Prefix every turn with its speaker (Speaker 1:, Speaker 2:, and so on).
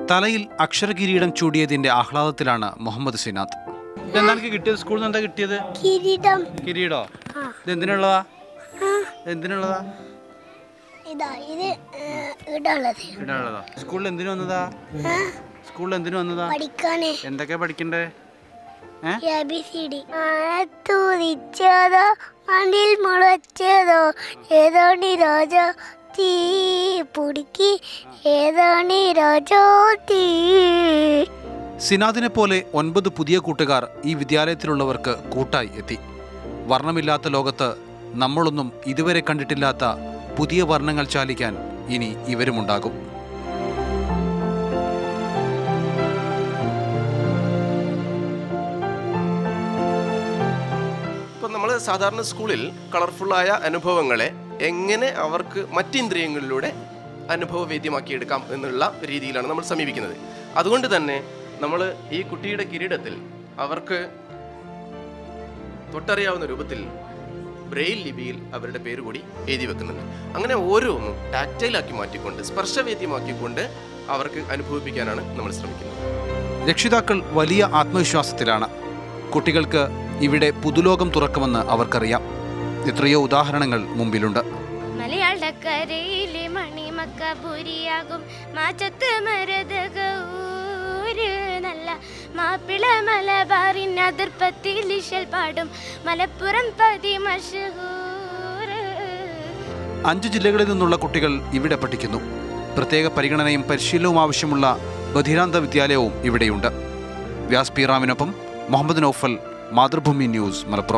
Speaker 1: തലയിൽ അക്ഷരകിരീടം ചൂടിയതിന്റെ ആഹ്ലാദത്തിലാണ് മുഹമ്മദ് സിനാദ്. എന്താണ് കിട്ടിയത്? സ്കൂളിൽ നിന്ന് എന്താ കിട്ടിയത്? കിരീടോ? ഇത് എന്തിനുള്ളതാ? സ്കൂളിൽ എന്തിനു വന്നതാ? എന്തൊക്കെയാ പഠിക്കണ്ടേ? സിനാദിനെ പോലെ 9 പുതിയ കൂട്ടുകാർ ഈ വിദ്യാലയത്തിലുള്ളവർക്ക് കൂട്ടായി എത്തി. വർണ്ണമില്ലാത്ത ലോകത്ത് നമ്മളൊന്നും ഇതുവരെ കണ്ടിട്ടില്ലാത്ത പുതിയ വർണ്ണങ്ങൾ ചാലിക്കാൻ ഇനി ഇവരുമുണ്ടാകും.
Speaker 2: ഇപ്പം നമ്മൾ സാധാരണ സ്കൂളിൽ കളർഫുള്ളായ അനുഭവങ്ങളെ എങ്ങനെ അവർക്ക് മറ്റിന്ദ്രിയങ്ങളിലൂടെ അനുഭവവേദ്യമാക്കിയെടുക്കാം എന്നുള്ള രീതിയിലാണ് നമ്മൾ സമീപിക്കുന്നത്. അതുകൊണ്ട് തന്നെ നമ്മൾ ഈ കുട്ടിയുടെ കിരീടത്തിൽ അവർക്ക് തൊട്ടറിയാവുന്ന രൂപത്തിൽ ബ്രെയിൽ ലിപിയിൽ അവരുടെ പേര് കൂടി എഴുതി വെക്കുന്നുണ്ട്. അങ്ങനെ ഓരോന്നും ടാക്റ്റൈലാക്കി മാറ്റിക്കൊണ്ട് സ്പർശവേദ്യമാക്കിക്കൊണ്ട് അവർക്ക് അനുഭവിപ്പിക്കാനാണ് നമ്മൾ ശ്രമിക്കുന്നത്.
Speaker 1: രക്ഷിതാക്കൾ വലിയ ആത്മവിശ്വാസത്തിലാണ്. കുട്ടികൾക്ക് ഇവിടെ പുതുലോകം തുറക്കുമെന്ന് അവർക്കറിയാം. എത്രയോ ഉദാഹരണങ്ങൾ മുമ്പിലുണ്ട്.
Speaker 3: മലയാളക്കരയിലെ മണിമക്കപുരിയാകും മാറ്റത്ത് മരതകൂര് നല്ല മാപ്പിള മലബാറിൻ അതിർപ്പത്തിൽ ഇശൽ പാടും മലപ്പുറം പതി മഷഹൂര്.
Speaker 1: 5 ജില്ലകളിൽ നിന്നുള്ള കുട്ടികൾ ഇവിടെ പഠിക്കുന്നു. പ്രത്യേക പരിഗണനയും പരിശീലനവും ആവശ്യമുള്ള ബധിരാന്ത വിദ്യാലയവും ഇവിടെയുണ്ട്. വ്യാസ് പി റാമിനൊപ്പം മുഹമ്മദ് നൗഫൽ, മാതൃഭൂമി ന്യൂസ്, മലപ്പുറം.